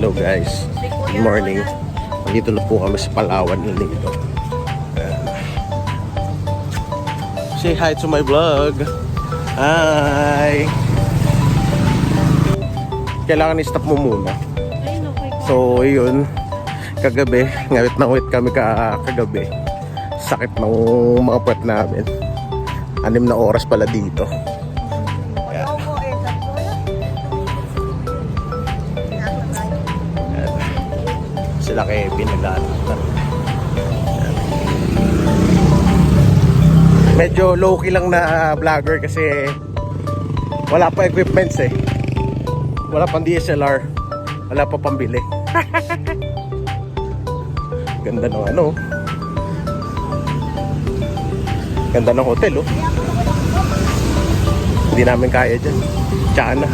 Hello guys, good morning. Dito na po kami sa Palawan ng Lido. Say hi to my vlog. Hi. Kailangan i-stop mo muna. So yun, kagabi, ngawit na ngawit kami kagabi. Sakit ng mga puwet namin. 6 na oras pala dito. Sila kay pinag-aaral. Medyo low-key lang na vlogger kasi wala pa equipments eh. Wala pang DSLR. Wala pa pambili. Ganda ng ano. Ganda ng hotel oh. Hindi namin kaya dyan. Tsaka na.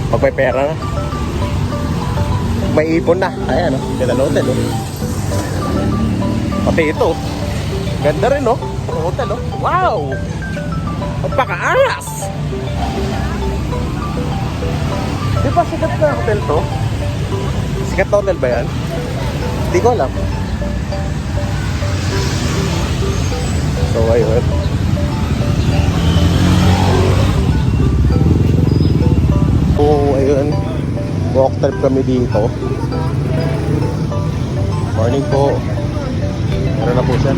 Pag may pera na. May ipon na. Ayan o. Ganda ng hotel o. Pati ito. Ganda rin o. Ang hotel o. Wow! Magpaka-alas! Di ba sikat na hotel to? Sikat na hotel ba yan? Hindi ko alam. So ayun. Ayun. Walk trip kami dito. Morning po. Meron na po siya.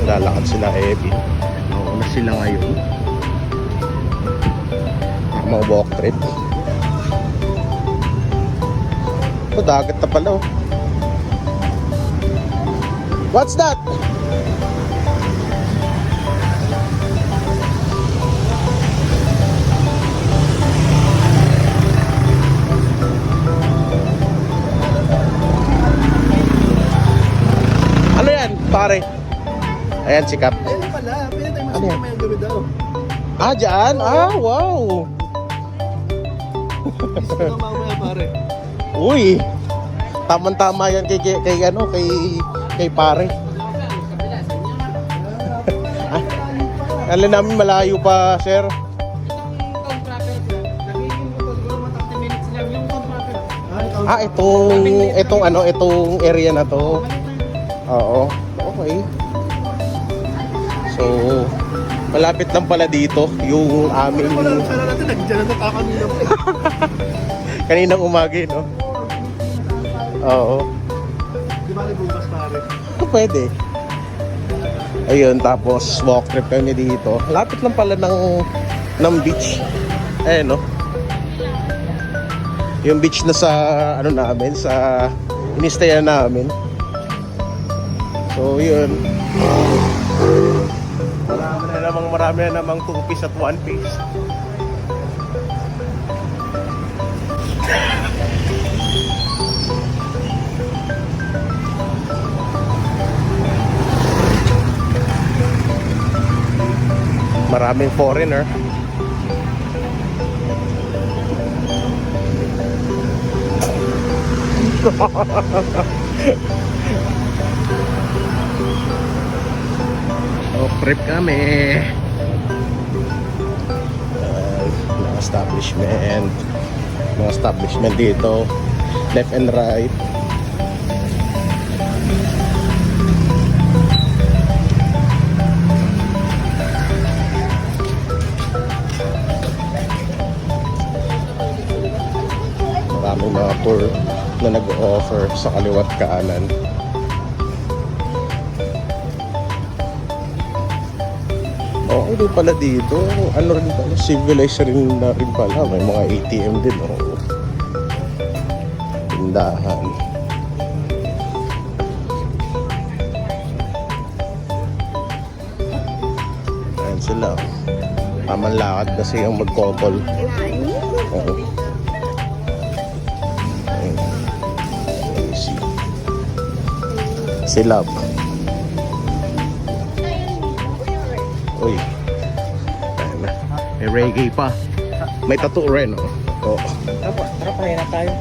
Lalakad sila Ebi. Nauna sila ngayon. Mga walk trip. Ito dagat na pala oh. What's that? Pare. Ayan si Cap. Ayun pala, pwede tayo masaya may gabi daw. Ah, dyan? Ah, wow. Gusto ka mamaya pare. Uy. Tama-tama yan kay pare. Alam namin malayo pa, sir. Itong area na to. Oo. Okay. So, malapit lang pala dito yung aming... Wala lang sana natin, nagdyan na nakakamila po. Kaninang umaga, no? Oo. Di ba bukas pare? Pwede. Ayun, tapos walk trip kami dito. Lapit lang pala ng beach. Ayan, no? Yung beach na sa, ano namin, sa inistayan namin. So yun. Marami na namang 2 piece at 1 piece. Maraming foreigner. Trip kami. Mga establishment dito, left and right. Maraming mga tour na nag-offer sa kaliwat kanan. Okay din pala dito. Ano rin pala, civilized rin na rin pala. May mga ATM din. Oh. Tindahan. Ayan sila. Tamang lakad kasi yung mag-couple. Oo. Si Love. Uy. Ayan na. May reggae pa. May tattoo rin, oh. Oo. Tara pa na tayo.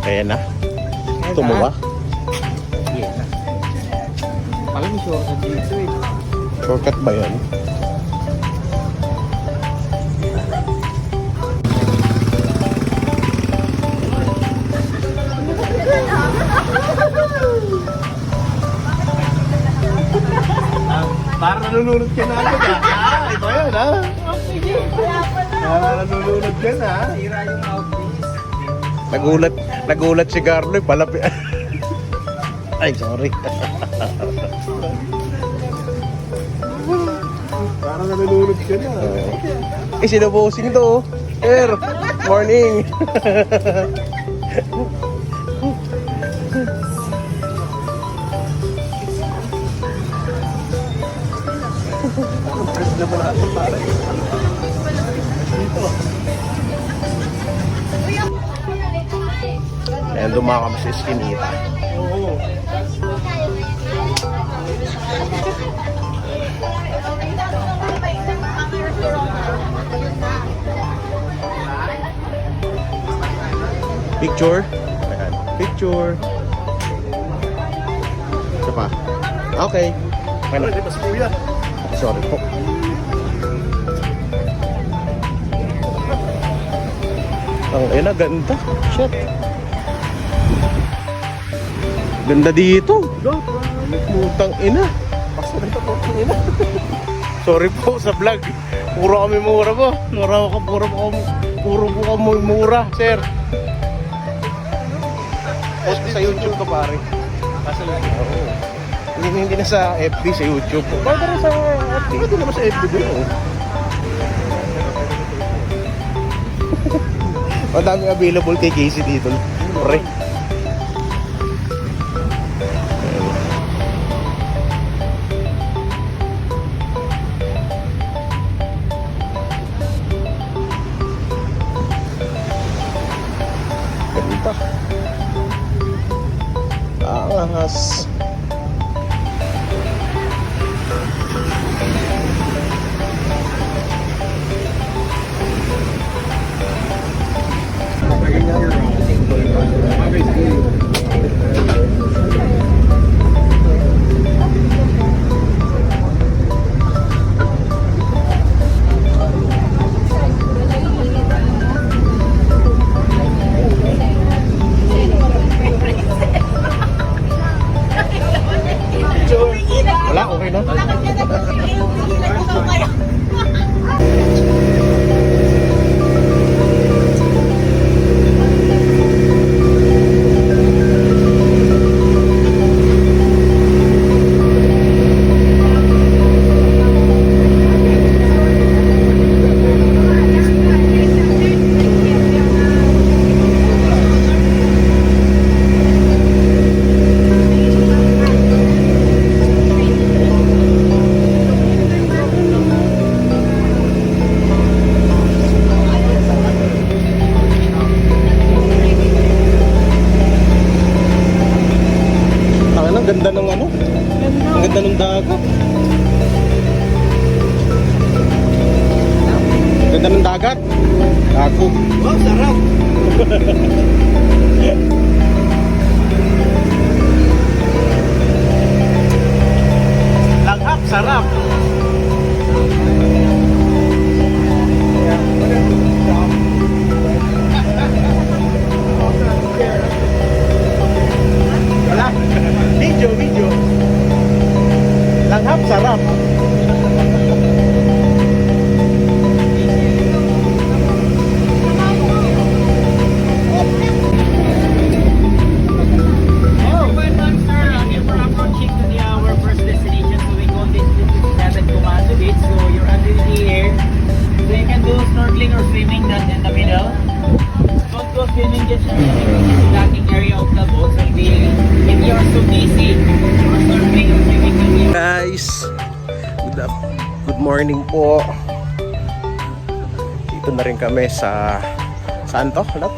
Ayan na. Tumuwa. Ayan na. Pala may shortcut dito eh. Shortcut ba yan? Para nalulunod ka na agad ah. Ito yan ha. Nalulunod ka na. Sira yung mouthpiece. Nagulat si Carlo, palapi. Ay, sorry. Para nalulunod ka na. Sinubosing to. Sir, morning. Press na mo natin pare. Ayan, dumaan kami sa Eskinita. Oo. Picture. Ayan, picture. Isa pa. Okay. Ano, di ba si Kuya? Sorry po. Ang ina, ganda. Shit. Ganda dito. Putang ina. Basta na ito, putang ina. Sorry po sa vlog. Puro kami mura po. Puro po kami mura, sir. Post ko sa YouTube ko, pare. Basta lang ito. Oo. Hindi na sa FB, sa YouTube. Pwede rin sa FB. Pwede naman sa FB din oh. Madami available kay Casey dito. Pre. Ganda. Angas. Wala, okay na. Ang ganda ng ano? Ang ganda ng dagat. Ganda ng dagat. Ako. Wow, sarap. Langhap, sarap. Wala. Video. Langhap, sarap. When Monster, if we're approaching to our first destination, so we call this Seven Commando Beach. So you're under the air, so you can do snorkeling or swimming that in the middle. Don't go swimming just in the docking area of the boat. So if you're so busy, or snorkeling or swimming, you'll be Guys, good morning po. Dito na rin kami sa saan to? Ano?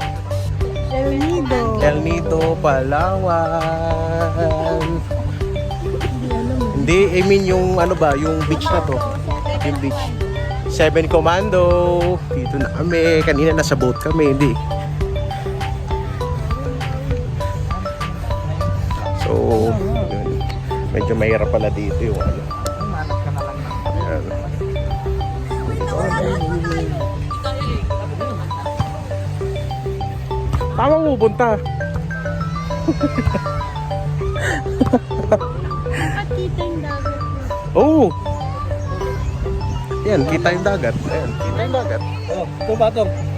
El Nido. El Nido, Palawan. Hindi, I mean yung ano ba, yung beach na to. Yung beach. Seven Commando. Dito na kami. Kanina nasa boat kami, hindi. So, yun. Medyo mahirap pala dito yung ano. Ayan. Tama mo punta. Dapat kita yung dagat. Oh, Ayan, kita yung dagat. Ayan, kita yung dagat. Oh, ito patong.